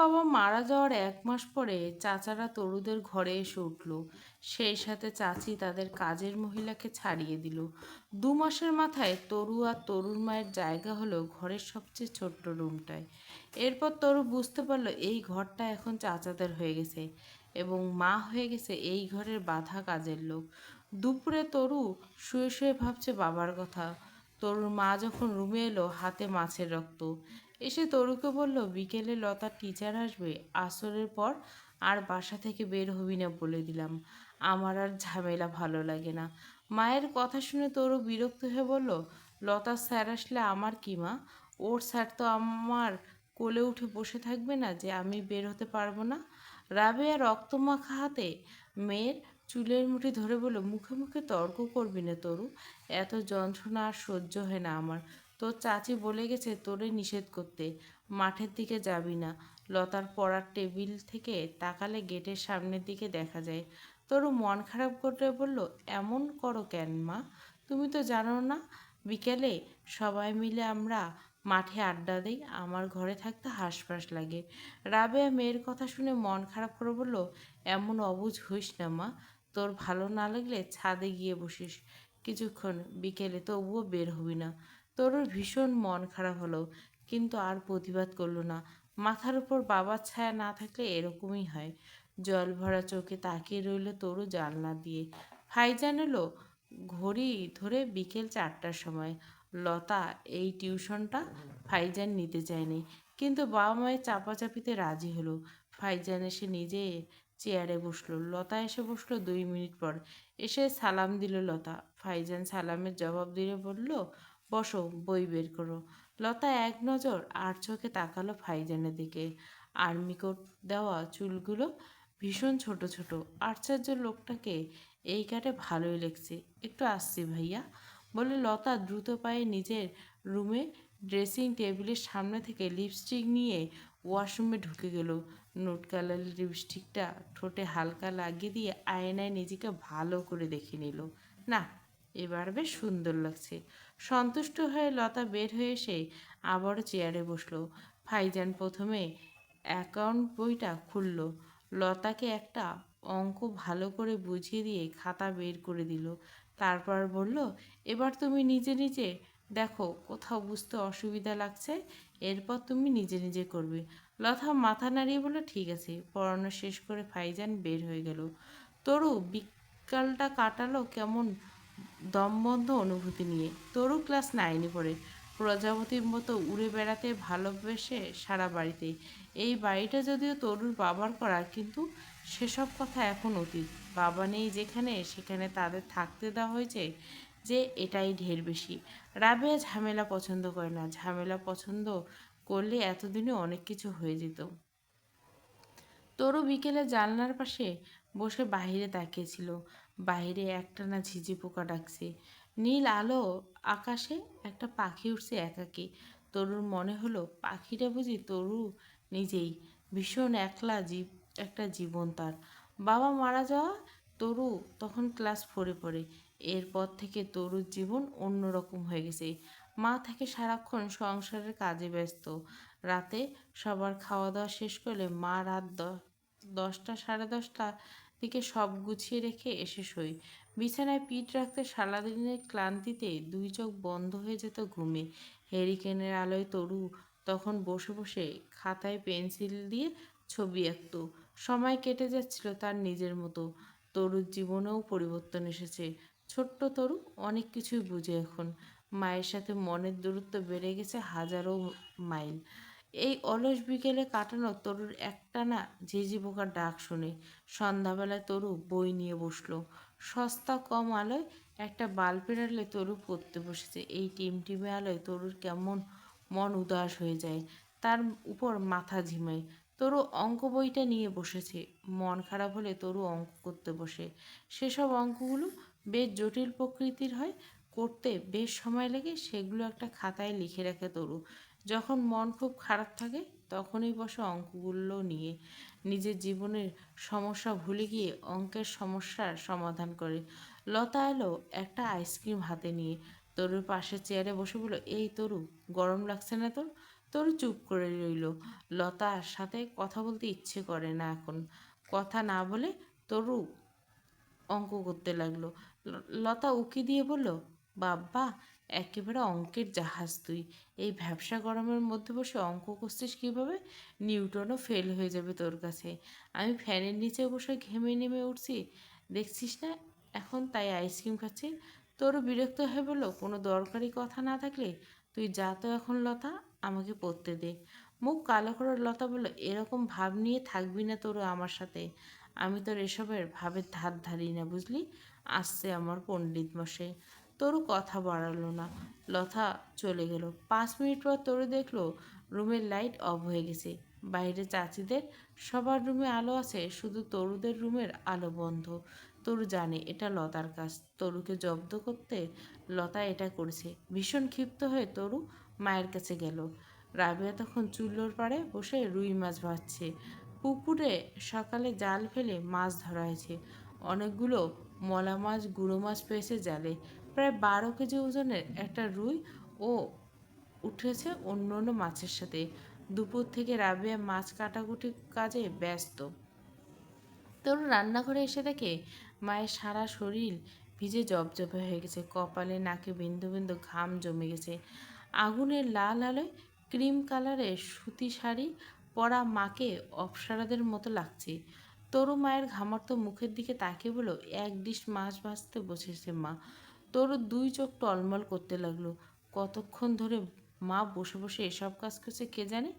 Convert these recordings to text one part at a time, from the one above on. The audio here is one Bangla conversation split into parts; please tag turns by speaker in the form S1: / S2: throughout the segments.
S1: বাবা মারা যাওয়ার 1 মাস পরে চাচারা তরুদের ঘরে এসে উঠল। সেই সাথে চাচি তাদের কাজের মহিলাকে ছাড়িয়ে দিল। 2 মাসের মাথায় তরু আর তরুর মায়ের জায়গা হলো ঘরের সবচেয়ে ছোট্ট রুমটায়। এরপর তরু বুঝতে পারলো এই ঘরটা এখন চাচাদের হয়ে গেছে এবং মা হয়ে গেছে এই ঘরের বাঁধা কাজের লোক। দুপুরে তরু শুয়ে শুয়ে ভাবছে বাবার কথা। তরুর মা যখন রুমে এলো হাতে মাছের রক্ত, এসে তরুকে বলল বিকেলে লতার টিচার আসবে, আসরের পর আর বাসা থেকে বের হবি না বলে দিলাম। আমার আর ঝামেলা ভালো লাগে না। মায়ের কথা শুনে তরু বিরক্ত হয়ে বলল, লতার স্যার আসলে আমার কি মা? ওর স্যার তো আমার কোলে উঠে বসে থাকবে না যে আমি বের হতে পারবো না? রাবেয়া রক্তমাখা হাতে মেয়ের চুলের মুঠি ধরে বলল, মুখে মুখে তর্ক করবি না তরু, এত যন্ত্রণা আর সহ্য হয় না আমার। তোর চাচি বলে গেছে তোরে নিষেধ করতে, মাঠের দিকে যাবি না। লতার পড়ার টেবিল থেকে তাকালে গেটের সামনের দিকে দেখা যায়। তরু মন খারাপ করে বলল, এমন করো কেন মা? তুমি তো জানো না বিকেলে সবাই মিলে আমরা মাঠে আড্ডা দিই, আমার ঘরে থাকতে হাঁসফাঁস লাগে। রাবেয়া মেয়ের কথা শুনে মন খারাপ করে বলল, এমন অবুঝ হইস না মা, তোর ভালো না লাগলে ছাদে গিয়ে বসিস কিছুক্ষণ, বিকেলে তবুও বের হবি না। তরুর ভীষণ মন খারাপ হলো, কিন্তু আর প্রতিবাদ করলো না। মাথার উপর বাবার ছায়া না থাকলে এরকমই হয়। জল ভরা চোখে তাকিয়ে রইল তরু জানলা দিয়ে। ভাইজান এলো ঘড়ি ধরে বিকেল 4টার সময়। লতা এই টিউশনটা ভাইজান নিতে চায়নি, কিন্তু বাবা মায়ের চাপাচাপিতে রাজি হলো। ভাইজান এসে নিজে চেয়ারে বসলো। লতা এসে বসলো 2 মিনিট পর। এসে সালাম দিল লতা। ভাইজান সালামের জবাব দিয়ে বলল, বসো, বই বের করো। লতা এক নজর আর চোখে তাকালো ভাইজানের দিকে। আর্মি কোট দেওয়া চুলগুলো ভীষণ ছোট ছোট। আশ্চর্য, লোকটাকে এই কাটে ভালোই লেগছে। একটু আসছি ভাইয়া, বলে লতা দ্রুত পায়ে নিজের রুমে ড্রেসিং টেবিলের সামনে থেকে লিপস্টিক নিয়ে ওয়াশরুমে ঢুকে গেল। নোট কালারের লিপস্টিকটা ঠোঁটে হালকা লাগিয়ে দিয়ে আয়নায় নিজেকে ভালো করে দেখে নিল। না, এবার বেশ সুন্দর লাগছে। সন্তুষ্ট হয়ে লতা বের হয়ে এসে আবারও চেয়ারে বসলো। ভাইজান প্রথমে অ্যাকাউন্ট বইটা খুলল। লতাকে একটা অঙ্ক ভালো করে বুঝিয়ে দিয়ে খাতা বের করে দিল। তারপর বলল, এবার তুমি নিজে নিজে দেখো কোথাও বুঝতে অসুবিধা লাগছে, এরপর তুমি নিজে নিজে করবে। লতা মাথা নাড়িয়ে বলল, ঠিক আছে। পড়ানো শেষ করে ভাইজান বের হয়ে গেল। তরু বিকালটা কাটালো কেমন দমবন্ধ অনুভূতি নিয়ে। তরু ক্লাস 9-এ পড়ে। প্রজাপতির মতো উড়ে বেড়াতে ভালোবেসে সারা বাড়িতে। এই বাড়িটা যদিও তরুর বাবার করা, কিন্তু সেসব কথা এখন অতীত। বাবা নেই যেখানে, সেখানে তাদের থাকতে দেওয়া হয়েছে যে এটাই ঢের বেশি। রাবেয়া ঝামেলা পছন্দ করে না, ঝামেলা পছন্দ করলে এতদিনে অনেক কিছু হয়ে যেত। তরু বিকেলে জানলার পাশে বসে বাহিরে তাকিয়েছিল। বাহিরে একটানা ঝিঝি পোকা ডাকছে। নীল আলো আকাশে একটা পাখি উঠছে একাকী। তরুর মনে হলো পাখিটা বুঝি তরু নিজেই। ভীষণ একলা একটা জীবন তার। বাবা মারা যাওয়া, তরু তখন ক্লাস 4-এ পড়ে। এরপর থেকে তরুর জীবন অন্যরকম হয়ে গেছে। মা থেকে সারাক্ষণ সংসারের কাজে ব্যস্ত। রাতে সবার খাওয়া দাওয়া শেষ করলে মা রাত 10টা সাড়ে 10টা দিকে সব গুছিয়ে রেখে এসে শোয়। বিছানায় পিঠ রাখতে সারাদিনের ক্লান্তিতে 2 চোখ বন্ধ হয়ে যেত ঘুমে। হেরিকেনের আলোয় তরু তখন বসে বসে খাতায় পেন্সিল দিয়ে ছবি আঁকত। সময় কেটে যাচ্ছিল তার নিজের মতো। তরুর জীবনেও পরিবর্তন এসেছে। ছোট্ট তরু অনেক কিছুই বুঝে এখন। মায়ের সাথে মনের দূরত্ব বেড়ে গেছে হাজারো মাইল। এই অলস বিকেলে কাটানো তরুর একটানা ঝিঝি পোকার ডাক শুনে। সন্ধ্যাবেলায় তরু বই নিয়ে বসলো। সস্তা কম আলোয় একটা বাল্বের আলোয় তরু পড়তে বসেছে। এই টিমটিমে আলোয় তরুর কেমন মন উদাস হয়ে যায়। তার উপর মাথা ঝিমায়। তরু অঙ্ক বইটা নিয়ে বসেছে। মন খারাপ হলে তরু অঙ্ক করতে বসে। সেসব অঙ্কগুলো বেশ জটিল প্রকৃতির হয়, করতে বেশ সময় লাগে। সেগুলো একটা খাতায় লিখে রাখে তরু। যখন মন খুব খারাপ থাকে তখনই বসে অঙ্কগুলো নিয়ে নিজের জীবনের সমস্যা ভুলে গিয়ে অঙ্কের সমস্যার সমাধান করে। লতা এলো একটা আইসক্রিম হাতে নিয়ে। তরুর পাশের চেয়ারে বসে বলল, এই তরু, গরম লাগছে না তোর? তরু চুপ করে রইল। লতার সাথে কথা বলতে ইচ্ছে করে না এখন। কথা না বলে তরু অঙ্ক করতে লাগলো। লতা উকি দিয়ে বলল, বাব্বা, একেবারে অঙ্কের জাহাজ তুই। এই ভ্যাপসা গরমের মধ্যে বসে অঙ্ক করছিস কীভাবে? নিউটনও ফেল হয়ে যাবে তোর কাছে। আমি ফ্যানের নিচে বসে ঘেমে নেমে উঠছি, দেখছিস না এখন, তাই আইসক্রিম খাচ্ছি। তোরও বিরক্ত হয়ে বলল, কোনো দরকারি কথা না থাকলে তুই যা তো এখন লতা, আমাকে পড়তে দে। মুখ কালো করে লতা বলল, এরকম ভাব নিয়ে থাকবি না তোরও আমার সাথে। আমি তোর এসবের ভাবের ধার ধারি না, বুঝলি? আসছে আমার পণ্ডিত মশাই। তরু কথা বাড়ালো না। লতা চলে গেল। 5 মিনিট পর তরু দেখলো রুমের লাইট অফ হয়ে গেছে। বাইরে চাচিদের সবার রুমে আলো আছে, শুধু তরুদের রুমের আলো বন্ধ। তরু জানে এটা লতার কাজ। তরুকে জব্দ করতে লতা এটা করেছে। ভীষণ ক্ষিপ্ত হয়ে তরু মায়ের কাছে গেল। রাবেয়া তখন চুলোর পাড়ে বসে রুই মাছ ভাজছে। পুকুরে সকালে জাল ফেলে মাছ ধরা হয়েছে। অনেকগুলো মলা মাছ, গুঁড়ো মাছ পেয়েছে জালে। প্রায় 12 কেজি ওজনের একটা রুই ও উঠেছে অন্য অন্য মাছের সাথে। দুপুর থেকে রাবেয়া মাছ কাটাকুটি কাজে ব্যস্ত। তরু রান্নাঘরে এসে দেখে মায়ের সারা শরীর ভিজে জবজবে হয়ে গেছে। কপালে নাকে বিন্দু বিন্দু ঘাম জমে গেছে। আগুনের লাল আলোয় ক্রিম কালারের সুতি শাড়ি পরা মাকে অপ্সরাদের মতো লাগছে। তরু মায়ের ঘামার্ত মুখের দিকে তাকিয়ে বলল, এক ডিশ মাছ ভাজতে বসেছে মা। তরু 2 চোখ টলমল করতে লাগলো। কতক্ষণ ধরে মা বসে বসে এসব কাজ করছে কে জানে।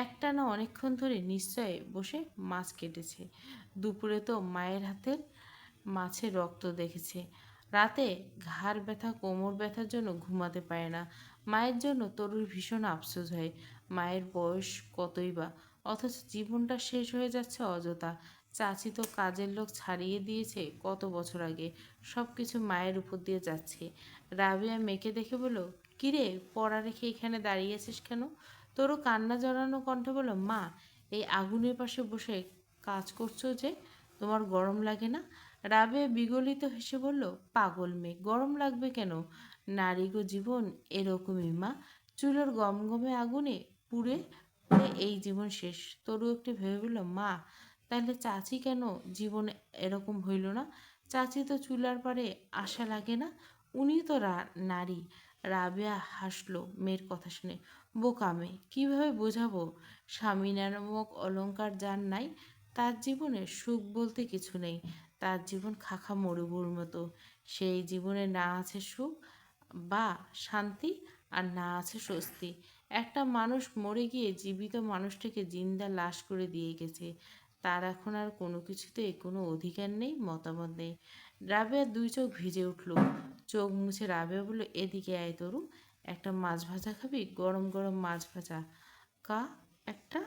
S1: একটানা অনেকক্ষণ ধরে নিশ্চয় বসে মাছ কেটেছে। দুপুরে তো মায়ের হাতের মাছের রক্ত দেখেছে। রাতে ঘাড় ব্যথা, কোমর ব্যথার জন্য ঘুমাতে পারে না। মায়ের জন্য তরুর ভীষণ আফসোস হয়। মায়ের বয়স কতই বা, অথচ জীবনটা শেষ হয়ে যাচ্ছে অযথা। চাচি তো কাজের লোক ছাড়িয়ে দিয়েছে কত বছর আগে। সব কিছু মায়ের উপর দিয়ে যাচ্ছে। রাবেয়া মেয়েকে দেখে বলল, কিরে, পড়া রেখে এখানে দাঁড়িয়ে আছিস কেন? তোরও কান্না জড়ানো কণ্ঠে বলল, মা, এই আগুনের পাশে বসে কাজ করছো যে, তোমার গরম লাগে না? রাবেয়া বিগলিত হেসে বলল, পাগল মেয়ে, গরম লাগবে কেন? নারী গো জীবন এরকমই মা। চুলোর গমগমে আগুনে পুড়ে পুড়ে এই জীবন শেষ। তরু একটু ভেবে বলল, মা, তাহলে চাচি কেন জীবন এরকম হইল না? চাচি তো চুলার পারে আশা লাগে না, উনি তো নারী। রাবেয়া হাসলো মেয়ের কথা শুনে। বোকা মেয়ে, কীভাবে বোঝাবো? স্বামী নামক অলংকার যার নাই, তার জীবনে সুখ বলতে কিছু নেই। তার জীবন খাখা মরুভূর মতো। সেই জীবনে না আছে সুখ বা শান্তি, আর না আছে স্বস্তি। একটা মানুষ মরে গিয়ে জীবিত মানুষটাকে জিন্দা লাশ করে দিয়ে গেছে। তার এখন আর কোনো কিছুতে কোনো অধিকার নেই, মতামত নেই। রাবেয়ার 2 চোখ ভিজে উঠল। চোখ মুছে রাবেয়া বলল, এদিকে আয় তরু, একটা মাছ ভাজা খাবি? গরম গরম মাছ ভাজা। কা একটা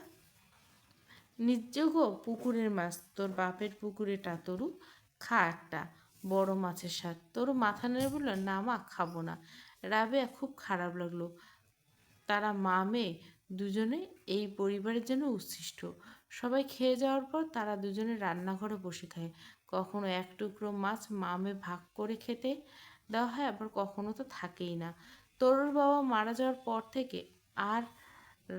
S1: নির্যোগ পুকুরের মাছ, তোর বাপের পুকুরেটা তরু, খা একটা, বড় মাছের স্বাদ। তরু মাথা নেড়ে বলল, না মা, খাবো না। রাবেয়া খুব খারাপ লাগলো। তারা মা মেয়ে দুজনে এই পরিবারের জন্য উচ্ছিষ্ট। সবাই খেয়ে যাওয়ার পর তারা দুজনে রান্নাঘরে বসে খায়। কখনো এক টুকরো মাছ মা মেয়ে ভাগ করে খেতে দেওয়া হয়, আবার কখনো তো থাকেই না। তরুর বাবা মারা যাওয়ার পর থেকে আর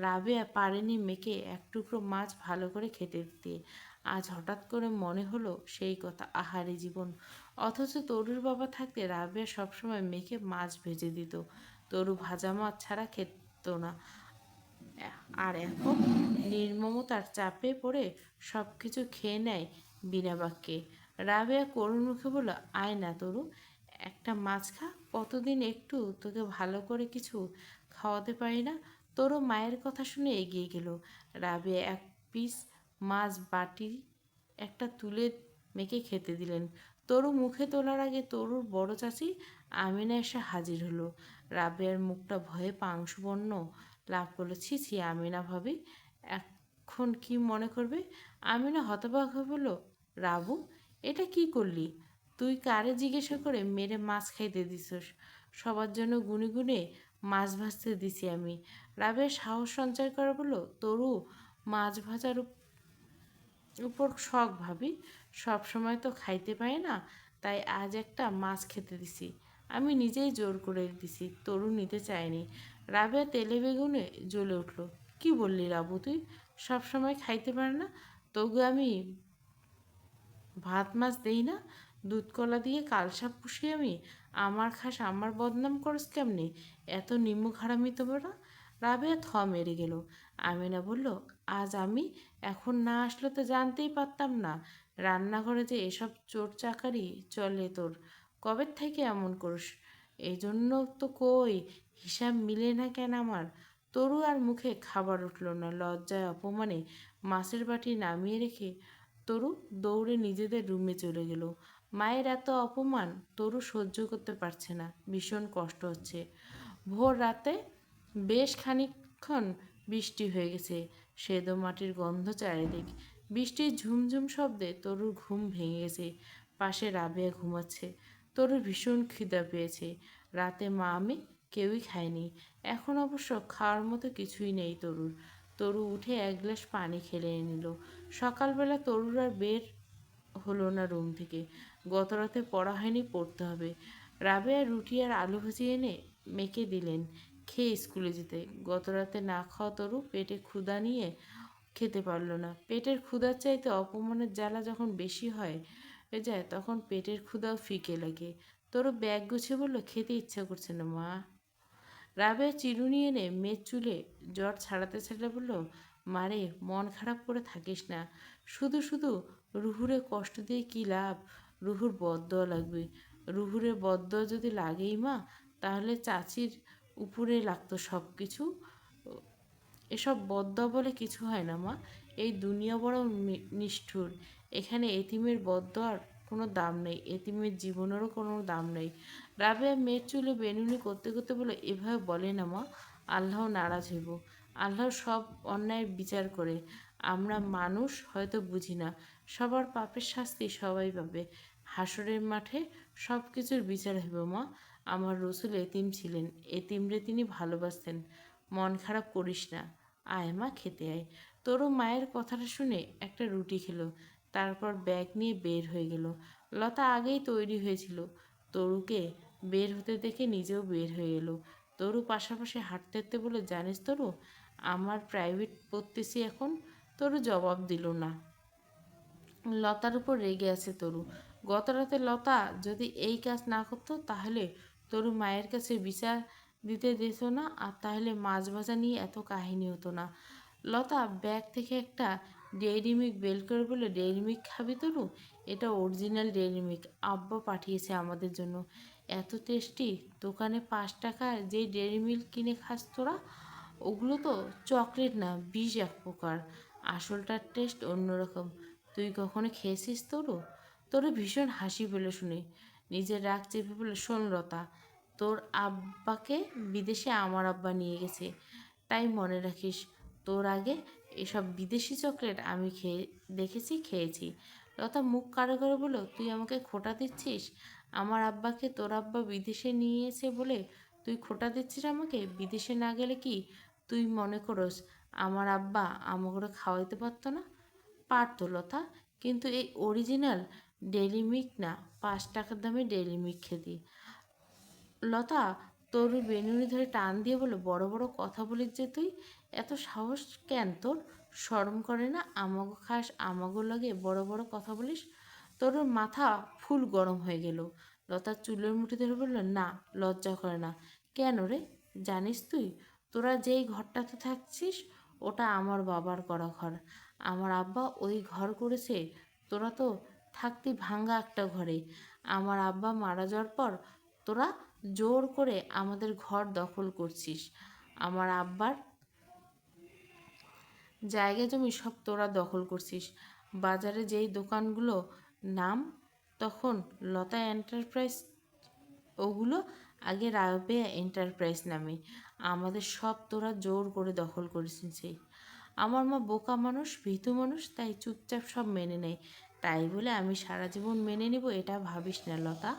S1: রাবেয়া পারেনি মেয়েকে এক টুকরো মাছ ভালো করে খেতে দিতে। আজ হঠাৎ করে মনে হলো সেই কথা, আহারে জীবন। অথচ তরুর বাবা থাকতে রাবেয়া সবসময় মেয়েকে মাছ ভেজে দিত। তরু ভাজা মাছ ছাড়া খেত না। আর এখন নির্মমতার চাপে পড়ে সব কিছু খেয়ে নেয় বিনা বাক্যে। রাবেয়া করুণ মুখে বলল, আয় না তরু, একটা মাছ খা। কতদিন একটু তোকে ভালো করে কিছু খাওয়াতে পারি না। তরু মায়ের কথা শুনে এগিয়ে গেল। রাবেয়া এক পিস মাছ বাটি একটা তুলে মেখে খেতে দিলেন। তরু মুখে তোলার আগে তরুর বড় চাচি আমিনা এসে হাজির হলো। রাবেয়ার মুখটা ভয়ে পাংশুবর্ণ লাভ করলো। ছি ছি, আমিনা ভাবি এখন কি মনে করবে? আমিনা হতবাক হয়ে বলল, রাবু, এটা কি করলি? তুই কারে জিজ্ঞাসা করে মেরে মাছ খাইতে দিছস? সবার জন্য গুনে গুনে মাছ ভাজতে দিছি আমি। রাবেয়া সাহস সঞ্চয় করে বলল, তরু, মাছ ভাজার উপর শখ ভাবি, সব সময় তো খাইতে পায় না, তাই আজ একটা মাছ খেতে দিছি। আমি নিজেই জোর করে দিছি, তরু নিতে চায়নি। রাবেয়া তেলে বেগুনে জ্বলে উঠল। কি বললি রাবু তুই? সব সময় খাইতে পারে না? তোকে আমি ভাত মাছ দেই না? দুধ কলা দিয়ে কালসাপ পুষি আমি? আমার খাস, আমার বদনাম করস কেমনি? এত নিমুখ হারামি তো বড়। রাবেয়া থ মেরে গেল। আমিনা বলল, আজ আমি এখন না আসলে তো জানতেই পারতাম না রান্নাঘরে যে এসব চোর চাকারি চলে তোর। কবে থেকে এমন করিস? এই জন্য তো কই, হিসাব মিলে না কেন আমার? তরু আর মুখে খাবার উঠল না। লজ্জায় অপমানে মাছের বাটি নামিয়ে রেখে তরু দৌড়ে নিজেদের রুমে চলে গেল। মায়ের এত অপমান তরু সহ্য করতে পারছে না, ভীষণ কষ্ট হচ্ছে। ভোর রাতে বেশ খানিকক্ষণ বৃষ্টি হয়ে গেছে, সেদো মাটির গন্ধ চারিদিক। বৃষ্টির ঝুমঝুম শব্দে তরুর ঘুম ভেঙে গেছে। পাশে রাবেয়া ঘুমাচ্ছে। তরুর ভীষণ খিদা পেয়েছে। রাতে মা আমি কেউই খায়নি। এখন অবশ্য খাওয়ার মতো কিছুই নেই তরুর। তরু উঠে এক গ্লাস পানি খেলে নিল। সকালবেলা তরুর আর বের হলো না রুম থেকে। গত রাতে পড়া হয়নি, পড়তে হবে। রাবেয়া রুটি আর আলু ভাজি এনে মেখে দিলেন, খেয়ে স্কুলে যেতে। গত রাতে না খাওয়া তরু পেটে ক্ষুধা নিয়ে খেতে পারল না। পেটের ক্ষুধার চাইতে অপমানের জ্বালা যখন বেশি হয় যায়, তখন পেটের ক্ষুধাও ফিকে লাগে। তরু ব্যাগ গুছিয়ে বলল, খেতে ইচ্ছা করছে না মা। রাবেয়া চিরুনি এনে মেয়ের চুলে জ্বর ছাড়াতে ছাড়াতে বলল, মারে মন খারাপ করে থাকিস না। শুধু শুধু রুহুরে কষ্ট দিয়ে কী লাভ? রুহুর বদদোয়া লাগবে। রুহুরে বদদোয়া যদি লাগেই মা, তাহলে চাচির উপরে লাগতো সব কিছু। এসব বদদোয়া বলে কিছু হয় না মা। এই দুনিয়া বড় নিষ্ঠুর। এখানে এতিমের বদদোয়ার কোনো দাম নেই, এতিমের জীবনেরও কোনো দাম নেই। রাবেয়া মেয়ের চুলে বেনুনি করতে করতে বলে, এভাবে বলে না মা, আল্লাহ নারাজ হইব। আল্লাহ সব অন্যায়ের বিচার করে। আমরা মানুষ হয়তো বুঝি না। সবার পাপের শাস্তি সবাই পাবে। হাসরের মাঠে সব কিছুর বিচার হইব মা। আমার রসুল এতিম ছিলেন, এতিমরে তিনি ভালোবাসতেন। মন খারাপ করিস না, আয় মা খেতে আয়। তোরও মায়ের কথাটা শুনে একটা রুটি খেলো, তারপর ব্যাগ নিয়ে বের হয়ে গেল। লতা আগেই তৈরি হয়েছিল। তরুকে বের হতে দেখে নিজেও বের হয়ে এলো। তরু পাশাপাশি হাঁটতে হাঁটতে বলে, জানিস তরু, আমার প্রাইভেট পড়তেছি এখন। তরু জবাব দিল না। লতার উপর রেগে আছে তরু। গত রাতে লতা যদি এই কাজ না করতো, তাহলে তরু মায়ের কাছে বিচার দিতে দিত না, আর তাহলে মাছ ভাজা নিয়ে এত কাহিনী হতো না। লতা ব্যাগ থেকে একটা ডেইরি মিল্ক বের করে বলে, ডেইরি মিল্ক খাবি তরু? এটা অরিজিনাল ডেইরি মিল্ক, আব্বা পাঠিয়েছে আমাদের জন্য। এত টেস্টি। দোকানে 5 টাকায় যেই ডেইরি মিল্ক কিনে খাস তোরা, ওগুলো তো চকলেট না, বিষ এক প্রকার। আসলটার টেস্ট অন্যরকম। তুই কখনো খেয়েছিস তরু? তরু ভীষণ হাসি পেল শুনে। নিজের রাগ চেপে বলে, শোন লতা, তোর আব্বাকে বিদেশে আমার আব্বা নিয়ে গেছে, তাই মনে রাখিস। তোর আগে এসব বিদেশি চকলেট আমি দেখেছি, খেয়েছি। লতা মুখ কাড়ো করে বলল, তুই আমাকে খোটা দিচ্ছিস? আমার আব্বাকে তোর আব্বা বিদেশে নিয়েছে বলে তুই খোটা দিচ্ছিস আমাকে? বিদেশে না গেলে কি তুই মনে করস আমার আব্বা আমাকে খাওয়াইতে পারতো না? পারতো লতা, কিন্তু এই অরিজিনাল ডেইরি মিল্ক না, 5 টাকার দামে ডেইরি মিল্ক খেতি। লতা তরুর বেনুনি ধরে টান দিয়ে বলে, বড় বড় কথা বলিস যে তুই? এত সাহস কেন তোর? শরম করে না? আমাগো খাস, আমাগো লাগে বড় বড় কথা বলিস? তরুর মাথা ফুল গরম হয়ে গেল। লতার চুলের মুঠি ধরে বলল, না, লজ্জা করে না? কেন রে? জানিস তুই, তোরা যেই ঘরটাতে থাকছিস ওটা আমার বাবার করা ঘর। আমার আব্বা ওই ঘর করেছে। তোরা তো থাকতি ভাঙ্গা একটা ঘরে। আমার আব্বা মারা যাওয়ার পর তোরা জোর করে আমাদের ঘর দখল করছিস। আমার আব্বার জায়গা জমি সব তোরা দখল করছিস। বাজারে যেই দোকানগুলো নাম তখন লতা এন্টারপ্রাইজ, ওগুলো আগে রাবেয়া এন্টারপ্রাইজ নামে। আমাদের সব তোরা জোর করে দখল করেছিস। আমার মা বোকা মানুষ, ভীতু মানুষ, তাই চুপচাপ সব মেনে নেয়। তাই বলে আমি সারা জীবন মেনে নিব এটা ভাবিস না লতা।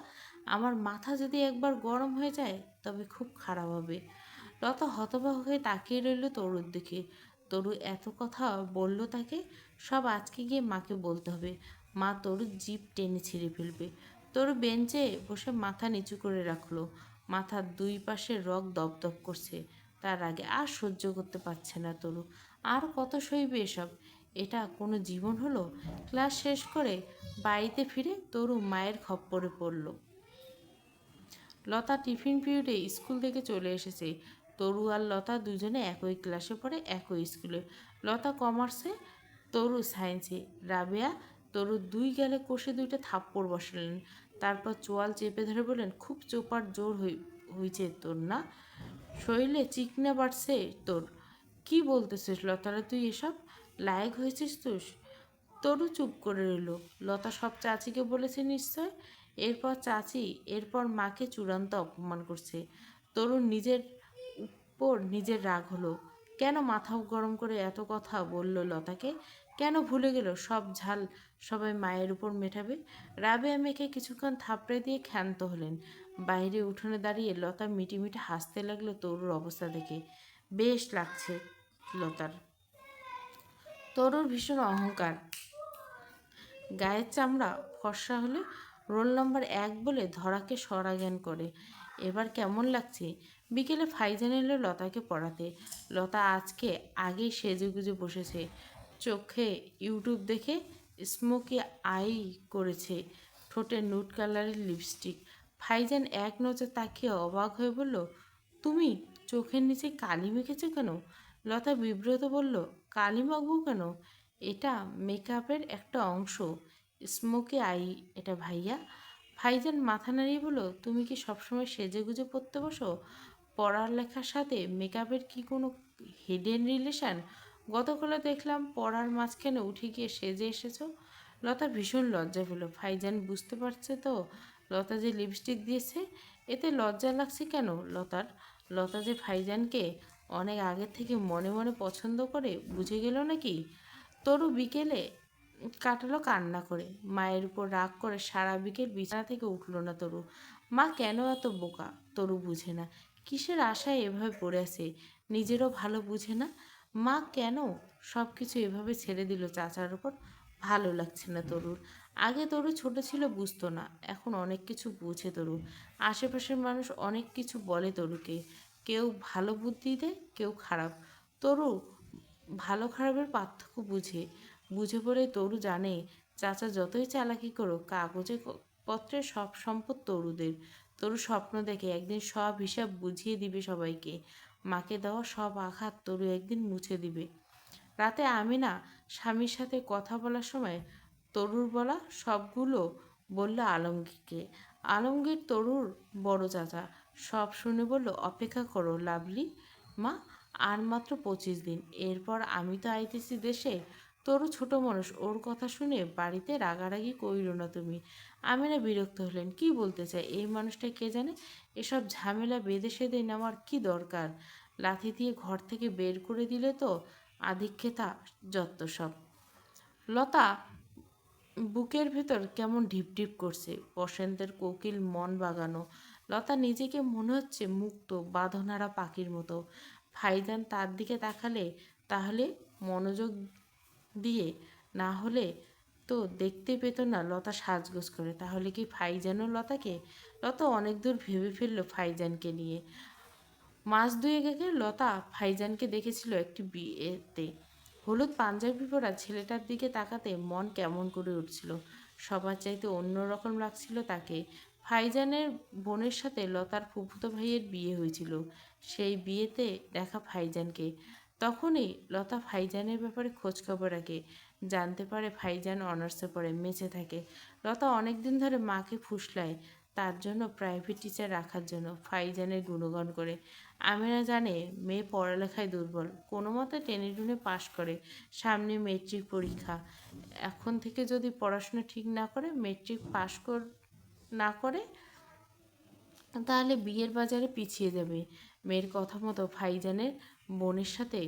S1: আমার মাথা যদি একবার গরম হয়ে যায় তবে খুব খারাপ হবে। লতা হতবাক হয়ে তাকিয়ে রইল তরুর দিকে। তরু এত কথা বলল তাকে, সব আজকে গিয়ে মাকে বলতে হবে। মা তরুর জিভ টেনে ছিঁড়ে ফেলবে। তরু বেঞ্চে বসে মাথা নিচু করে রাখলো। মাথার দুই পাশে রগ দপদপ করছে। তার আগে আর সহ্য করতে পারছে না তরু। আর কত সইবে এসব? এটা কোনো জীবন হলো? ক্লাস শেষ করে বাড়িতে ফিরে তরু মায়ের খপ্পরে পড়ল। লতা টিফিন পিরিয়ডে স্কুল থেকে চলে এসেছে। তরু আর লতা দুজনে একই ক্লাসে পড়ে, একই স্কুলে। লতা কমার্সে, তরু সায়েন্সে। রাবেয়া তরুর দুই গালে কষে দুইটা থাপ্পড় বসালেন। তারপর চোয়াল চেপে ধরে বললেন, খুব চোপার জোর হয়েছে তোর না? শরীরে চিকনা বাড়ছে তোর? কি বলতেছিস লতারা তুই এসব? লায়ক হয়েছিস তুই? তরু চুপ করে রইল। লতা সব চাচিকে বলেছে নিশ্চয়। এরপর চাচি, এরপর মাকে চূড়ান্ত অপমান করছে। তরুর নিজের উপর নিজের রাগ হলো। কেন মাথা গরম করে এত কথা বলল লতাকে? কেন ভুলে গেল সব ঝাল সবাই মায়ের উপর মেটাবে? রাবেয়া মেয়েকে কিছুক্ষণ থাপড়ে দিয়ে ক্ষান্ত হলেন। বাইরে উঠোনে দাঁড়িয়ে লতা মিটিমিটি হাসতে লাগলো তরুর অবস্থা দেখে। বেশ লাগছে লতার। তরুর ভীষণ অহংকার। গায়ের চামড়া ফর্সা হলে রোল নম্বর 1 বলে ধরাকে সরা জ্ঞান করে। এবার কেমন লাগছে? বিকেলে ফাইজান এলো লতাকে পড়াতে। লতা আজকে আগেই সেজেগুজে বসেছে। চোখে ইউটিউব দেখে স্মোকি আই করেছে, ঠোঁটে নুট কালারের লিপস্টিক। ফাইজান এক নজর তাকিয়ে অবাক হয়ে বলল, তুমি চোখের নিচে কালি মেখেছো কেন? লতা বিব্রত বলল, কালি মাখবো কেন? এটা মেকআপের একটা অংশ। স্মোকি আই এটা ভাইয়া। ভাইজান মাথা নাড়িয়ে বলল, তুমি কি সবসময় সেজেগুজে পড়তে বসো? পড়ার লেখার সাথে মেকআপের কি কোনো হিডেন রিলেশন? গতকালও দেখলাম পড়ার মাঝখানে উঠে গিয়ে সেজে এসেছো। লতা ভীষণ লজ্জা পেল। ভাইজান বুঝতে পারছে তো লতা যে লিপস্টিক দিয়েছে? এতে লজ্জা লাগছে কেন লতার? লতা যে ভাইজানকে অনেক আগের থেকে মনে মনে পছন্দ করে বুঝে গেল নাকি? তরু বিকেলে কাটালো কান্না করে। মায়ের উপর রাগ করে সারা বিকেল বিছানা থেকে উঠল না তরু। মা কেন এত বোকা? তরু বুঝে না। কিসের আশায় এভাবে পড়ে আছে? নিজেরও ভালো বুঝে না। মা কেন সব কিছু এভাবে ছেড়ে দিল চাচার উপর? ভালো লাগছে না তরুর। আগে তরু ছোট ছিল, বুঝতো না। এখন অনেক কিছু বুঝে তরু। আশেপাশের মানুষ অনেক কিছু বলে তরুকে। কেউ ভালো বুদ্ধি দেয়, কেউ খারাপ। তরু ভালো খারাপের পার্থক্য বুঝে। বুঝে পড়ে তরু জানে, চাচা যতই চালাকি করুক, কাগজে পত্রে সব সম্পদ তরুদের। তরু স্বপ্ন দেখে একদিন সব হিসাব বুঝিয়ে দিবে সবাইকে। মাকে দেওয়া সব আঘাত তরু একদিন মুছে দিবে। রাতে আমিনা স্বামীর সাথে কথা বলার সময় তরুর বলা সবগুলো বলল আলমগীরকে। আলমগীর তরুর বড় চাচা। সব শুনে বলল, অপেক্ষা করো লাভলি মা, আর মাত্র 25 দিন, এরপর আমি তো আইতেছি দেশে। তরু ছোট মানুষ, ওর কথা শুনে বাড়িতে রাগারাগি কইরো না তুমি। আমিনা বিরক্ত হলেন। কি বলতে চায় এই মানুষটা কে জানে? এসব ঝামেলা বেঁধে সেধে নেওয়ার কি দরকার? লাথি দিয়ে ঘর থেকে বের করে দিলে তো। আধিক্যেতা যত্ত সব। লতা বুকের ভেতর কেমন ঢিপ ঢিপ করছে। বসন্তের কোকিল মন বাগানো। লতা নিজেকে মনে হচ্ছে মুক্ত বাঁধনারা পাখির মতো। ভাইজান তার দিকে তাকালে তাহলে মনোযোগ দিয়ে, না হলে তো দেখতে পেত না লতা সাজগোজ করে। তাহলে কি ভাইজানও লতাকে? লতা অনেক দূর ভেবে ফেললো ফাইজানকে নিয়ে। মাস দুয়েক আগে লতা ভাইজানকে দেখেছিল একটি বিয়েতে। হলুদ পাঞ্জাবি পরা ছেলেটার দিকে তাকাতে মন কেমন করে উঠছিল। সবার চাইতে অন্যরকম লাগছিল তাকে। ভাইজানের বোনের সাথে লতার ফুফুতো ভাইয়ের বিয়ে হয়েছিল। সেই বিয়েতে দেখা ভাইজানকে। তখনই লতা ভাইজানের ব্যাপারে খোঁজখবর রাখে। জানতে পারে ভাইজান অনার্সে পড়ে, মেসে থাকে। লতা অনেক দিন ধরে মাকে ফুসলায় তার জন্য প্রাইভেট টিচার রাখার জন্য। ফাইজানের গুণগান করে। আমিনা জানে মেয়ে পড়ালেখায় দুর্বল, কোনো মতে টেনে টুনে পাশ করে। সামনে মেট্রিক পরীক্ষা। এখন থেকে যদি পড়াশোনা ঠিক না করে, মেট্রিক পাশ না করে, তাহলে বিয়ের বাজারে পিছিয়ে যাবে। মেয়ের কথা মতো ভাইজানের বোনের সাথে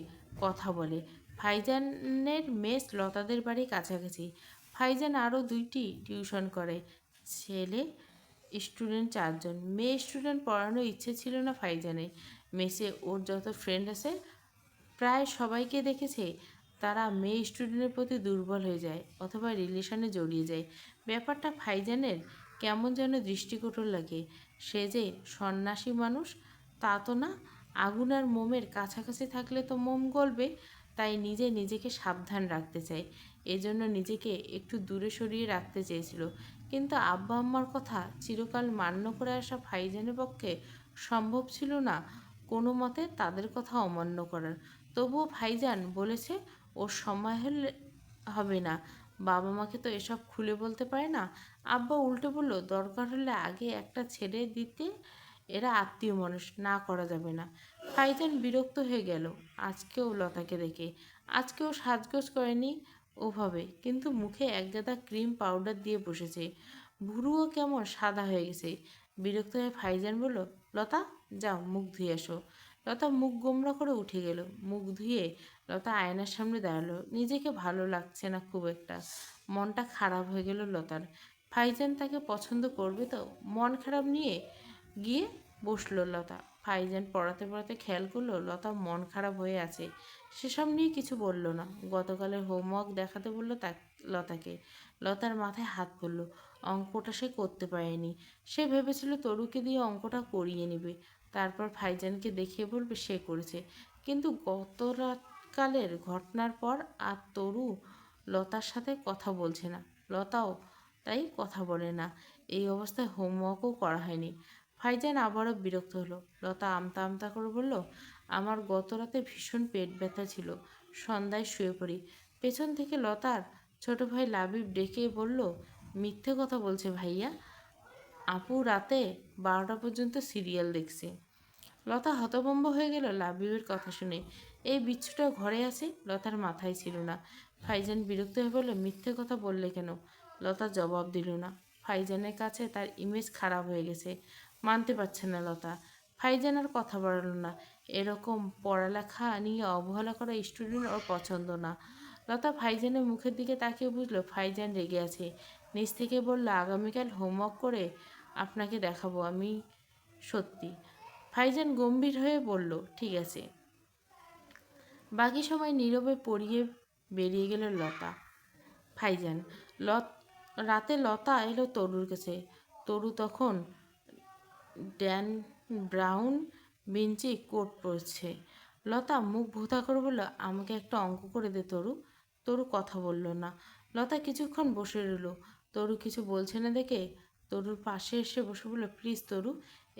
S1: কথা বলে। ভাইজানের মেস লতাদের বাড়ি কাছাকাছি। ভাইজান আরও 2টি টিউশন করে। ছেলে স্টুডেন্ট 4 জন। মেয়ে স্টুডেন্ট পড়ানোর ইচ্ছে ছিল না ভাইজানের। মেসে ওর যত ফ্রেন্ড আছে প্রায় সবাইকে দেখেছে তারা মেয়ে স্টুডেন্টের প্রতি দুর্বল হয়ে যায় অথবা রিলেশনে জড়িয়ে যায়। ব্যাপারটা ভাইজানের কেমন যেন দৃষ্টিকটু লাগে। সে যে সন্ন্যাসী মানুষ তা তো না। আগুন আর মোমের কাছাকাছি থাকলে তো মোম গলবে, তাই নিজে নিজেকে সাবধান রাখতে চাই। এজন্য নিজেকে একটু দূরে সরিয়ে রাখতে চেয়েছিল। কিন্তু আব্বা আম্মার কথা চিরকাল মান্য করে আসা ভাইজানের পক্ষে সম্ভব ছিল না কোনো মতে তাদের কথা অমান্য করার। তবুও ভাইজান বলেছে ওর সময় হলে হবে না, বাবা মাকে তো এসব খুলে বলতে পারে না। আব্বা উল্টে বলল, দরকার হলে আগে একটা ছেড়ে দিতে, এরা আত্মীয় মানুষ, না করা যাবে না। ভাইজান বিরক্ত হয়ে গেল আজকেও লতাকে দেখে। আজকেও সাজগোজ করেনি ওভাবে, কিন্তু মুখে একগাদা ক্রিম পাউডার দিয়ে বসেছে, ভুরুও কেমন সাদা হয়ে গেছে। বিরক্ত হয়ে ভাইজান বলল, লতা যাও মুখ ধুয়ে এসো। লতা মুখ গোমড়া করে উঠে গেল। মুখ ধুয়ে লতা আয়নার সামনে দাঁড়ালো। নিজেকে ভালো লাগছে না খুব একটা। মনটা খারাপ হয়ে গেল লতার। ভাইজান তাকে পছন্দ করবে তো? মন খারাপ নিয়ে গিয়ে বসলো লতা। ভাইজান পড়াতে পড়াতে খেয়াল করলো লতা মন খারাপ হয়ে আছে। সেসব নিয়ে কিছু বলল না। গতকালের হোমওয়ার্ক দেখাতে বলল লতাকে। লতার মাথায় হাত পড়ল। অঙ্কটা সে করতে পারেনি। সে ভেবেছিল তরুকে দিয়ে অঙ্কটা করিয়ে নেবে, তারপর ভাইজানকে দেখিয়ে বলবে সে করেছে। কিন্তু গত রাতকালের ঘটনার পর আর তরু লতার সাথে কথা বলছে না। লতাও তাই কথা বলে না। এই অবস্থায় হোমওয়ার্কও করা হয়নি। ভাইজান আবারও বিরক্ত হলো। লতা আমতা আমতা করে বলল, আমার গত রাতে ভীষণ পেট ব্যথা ছিল, সন্ধ্যায় শুয়ে পড়ি। পেছন থেকে লতার ছোট ভাই লাবিব ডেকে বলল, মিথ্যে কথা বলছে ভাইয়া, আপু রাতে 12টা পর্যন্ত সিরিয়াল দেখছে। লতা হতভম্ব হয়ে গেল লাবিবের কথা শুনে। এই বিচ্ছুটা ঘরে আছে, লতার মাথায় ছিল না। ফাইজান বিরক্ত হয়ে বলল, মিথ্যে কথা বললে কেন? লতা জবাব দিল না। ফাইজানের কাছে তার ইমেজ খারাপ হয়ে গেছে, মানতে পারছে না লতা। ফাইজান আর কথা বাড়ালো না। এরকম পড়ালেখা নিয়ে অবহেলা করা স্টুডেন্ট ওর পছন্দ না। লতা ফাইজানের মুখের দিকে তাকিয়ে বুঝলো ফাইজান রেগে আছে। নিজ থেকে বলল, আগামীকাল হোমওয়ার্ক করে আপনাকে দেখাবো আমি সত্যি। ভাইজান গম্ভীর হয়ে বলল, ঠিক আছে। বাকি সময় নীরবে পড়িয়ে বেরিয়ে গেল লতা। ভাইজান লত রাতে লতা এলো তরুর কাছে। তরু তখন ড্যান ব্রাউন বেঞ্চি কোট পরছে। লতা মুখ ভোঁতা করে বলল, আমাকে একটা অঙ্ক করে দে তরু। তরু কথা বলল না। লতা কিছুক্ষণ বসে রইল। তরু কিছু বলছে না দেখে তরুর পাশে এসে বসে বলল, প্লিজ তরু,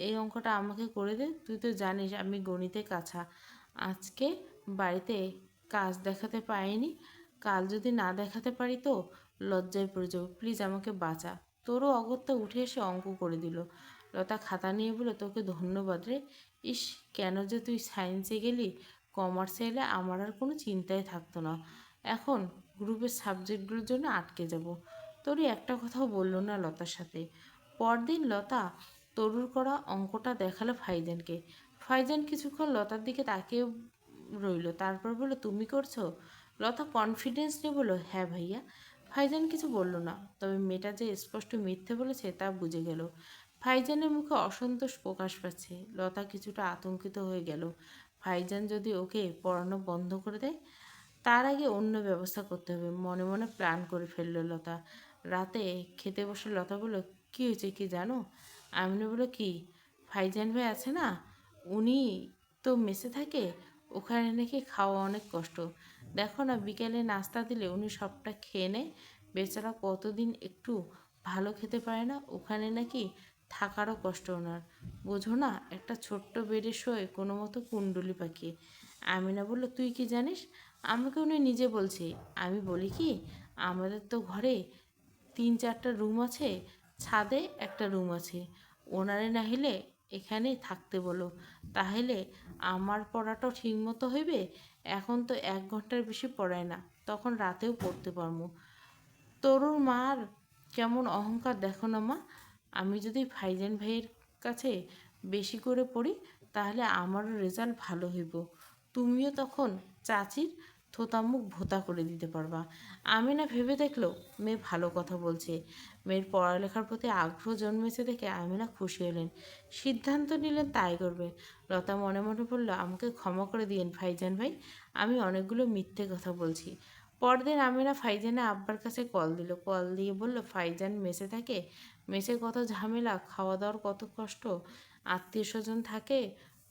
S1: এই অঙ্কটা আমাকে করে দে। তুই তো জানিস আমি গণিতে কাঁচা। আজকে বাড়িতে কাজ দেখাতে পারিনি, কাল যদি না দেখাতে পারি তো লজ্জায় পড়ে যাবো, প্লিজ আমাকে বাঁচা। তরু অগত্যা উঠে এসে অঙ্ক করে দিল। লতা খাতা নিয়ে বলে, তোকে ধন্যবাদ রে। ইস, কেন যে তুই সায়েন্সে গেলি, কমার্সে এলে আমার আর কোনো চিন্তাই থাকতো না। এখন গ্রুপের সাবজেক্টগুলোর জন্য আটকে যাব। তরু একটা কথাও বলল না লতার সাথে। পরদিন লতা তরুর করা অঙ্কটা দেখালো ফাইজানকে। ফাইজান কিছুক্ষণ লতার দিকে তাকিয়ে রইল, তারপর বলল, তুমি করছো? লতা কনফিডেন্স নিয়ে বলল, হ্যাঁ ভাইয়া। ফাইজান কিছু বলল না, তবে মেয়েটা যে স্পষ্ট মিথ্যে বলেছে তা বুঝে গেল। ফাইজানের মুখে অসন্তোষ প্রকাশ পাচ্ছে। লতা কিছুটা আতঙ্কিত হয়ে গেল। ফাইজান যদি ওকে পড়ানো বন্ধ করে দেয়, তার আগে অন্য ব্যবস্থা করতে হবে। মনে মনে প্ল্যান করে ফেলল লতা। রাতে খেতে বসে লতা বলল, কী হয়েছে কি জানো? আমিনা বলল, কি? ভাইজান ভাই আছে না, উনি তো মেসে থাকে, ওখানে নাকি খাওয়া অনেক কষ্ট। দেখো না, বিকেলে নাস্তা দিলে উনি সবটা খেয়ে নেয়। বেচারা কতদিন একটু ভালো খেতে পারে না। ওখানে নাকি থাকারও কষ্ট ওনার। বোঝো না, একটা ছোট্ট বেডে শোয় কোনো মতো কুণ্ডুলি পাকিয়ে। আমিনা বলল, তুই কি জানিস? আমাকে উনি নিজে বলছে। আমি বলি কি, আমাদের তো ঘরে 3-4টা রুম আছে, ছাদে একটা রুম আছে। ওনারে না হলে এখানেই থাকতে বলো, তাহলে আমার পড়াটাও ঠিকমতো হইবে। এখন তো 1 ঘন্টার বেশি পড়ায় না, তখন রাতেও পড়তে পারবো। তরুর মার কেমন অহংকার দেখো না মা। আমি যদি ভাইজান ভাইয়ের কাছে বেশি করে পড়ি, তাহলে আমারও রেজাল্ট ভালো হইব। তুমিও তখন চাচির থোতা মুখ ভোতা করে দিতে পারবা। আমি না ভেবে দেখলো মেয়ে ভালো কথা বলছে, মেয়ের পড়ালেখার প্রতি আগ্রহ জন্মেছে দেখে আমি না খুশি হলেন। সিদ্ধান্ত নিলেন তাই করবে। লতা মনে মনে বলল, আমাকে ক্ষমা করে দিয়েন ভাইজান ভাই, আমি অনেকগুলো মিথ্যে কথা বলছি। পরদিন আমিনা ফাইজানের আব্বার কাছে কল দিল। কল দিয়ে বলল, ফাইজান মেসে থাকে, মেসে কত ঝামেলা, খাওয়া দাওয়ার কত কষ্ট, আত্মীয় স্বজন থাকে,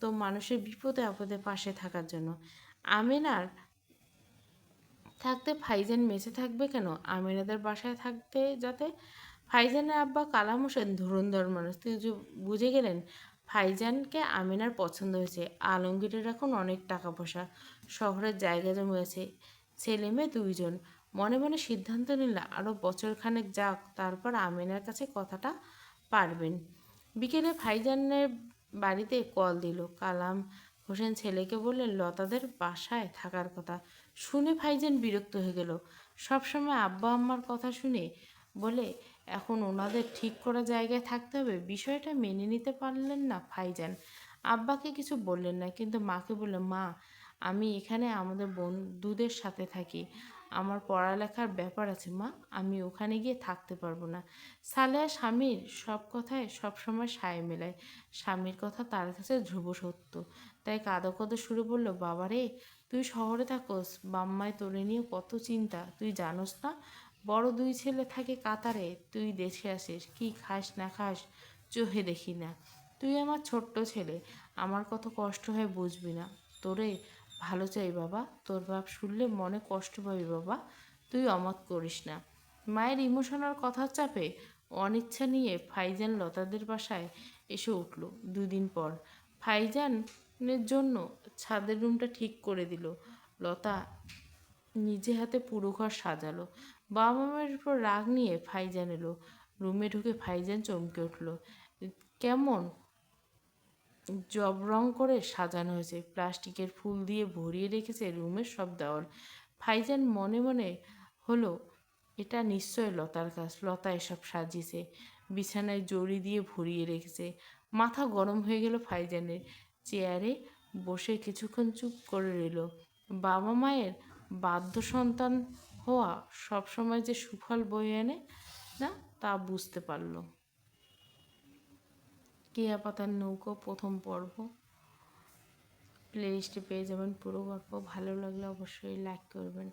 S1: তো মানুষের বিপদে আপদে পাশে থাকার জন্য। আমিনার থাকতে ফাইজান মেসে থাকবে কেন? আমিনাদের বাসায় থাকতে যাতে। ফাইজানের আব্বা কালাম হোসেন ধুরন্ধর মানুষ, বুঝে গেলেন ফাইজানকে আমিনার পছন্দ হয়েছে। আলমগীরের এখন অনেক টাকা পয়সা, শহরের জায়গা জমি আছে, ছেলে মেয়ে দুইজন। মনে মনে সিদ্ধান্ত নিল আরও বছরখানেক যাক, তারপর আমিনার কাছে কথাটা পারবেন। বিকেলে ফাইজানের বাড়িতে কল দিল কালাম হোসেন। ছেলেকে বললেন লতাদের বাসায় থাকার কথা। শুনে ফাইজান বিরক্ত হয়ে গেল। সবসময় আব্বা আম্মার কথা শুনে বলে এখন ওনাদের ঠিক করা জায়গায় থাকতে হবে। বিষয়টা মেনে নিতে পারলেন না ফাইজান। আব্বাকে কিছু বললেন না, কিন্তু মাকে বললেন মা, আমি এখানে আমাদের বন্ধুদের সাথে থাকি, আমার পড়ালেখার ব্যাপার আছে মা, আমি ওখানে গিয়ে থাকতে পারবো না। সালেহা স্বামীর সব কথায় সবসময় সায় মেলায়। স্বামীর কথা তার কাছে ধ্রুব সত্য। তাই কাঁদো কাঁদো সুরে বলল, বাবা রে, তুই শহরে থাকোস, বাম্মায় তোরে নিয়ে কত চিন্তা, তুই জানোস না? বড় দুই ছেলে থাকে কাতারে, তুই দেশে আসিস, কি খাস না খাস চোখে দেখি না। তুই আমার ছোট্ট ছেলে, আমার কত কষ্ট হয় বুঝবি না। তোরে ভালো চাই বাবা, তোর বাপ শুনলে মনে কষ্ট পাবি বাবা, তুই অমত করিস না। মায়ের ইমোশনাল কথার চাপে অনিচ্ছা নিয়ে ফাইজান লতাদের বাসায় এসে উঠল। দুদিন পর ফাইজানের জন্য ছাদের রুমটা ঠিক করে দিল। লতা নিজে হাতে পুরো ঘর সাজালো। বাবা মায়ের উপর রাগ নিয়ে ফাইজান এলো। রুমে ঢুকে ফাইজান চমকে উঠল। কেমন জবরং করে সাজানো হয়েছে, প্লাস্টিকের ফুল দিয়ে ভরিয়ে রেখেছে রুমের সব দেওয়াল। ফাইজান মনে মনে হলো এটা নিশ্চয় লতার কাজ, লতা এসব সাজিয়েছে। বিছানায় জড়ি দিয়ে ভরিয়ে রেখেছে। মাথা গরম হয়ে গেল ফাইজানের। চেয়ারে বসে কিছুক্ষণ চুপ করে রইল। বাবা মায়ের বাধ্য সন্তান হওয়া সবসময় যে সুফল বয়ে আনে না, তা বুঝতে পারল। কেয়া পাতার নৌকো প্রথম পর্ব প্লেলিস্টে পেয়ে যাবেন পুরো গল্প। ভালো লাগলে অবশ্যই লাইক করবেন।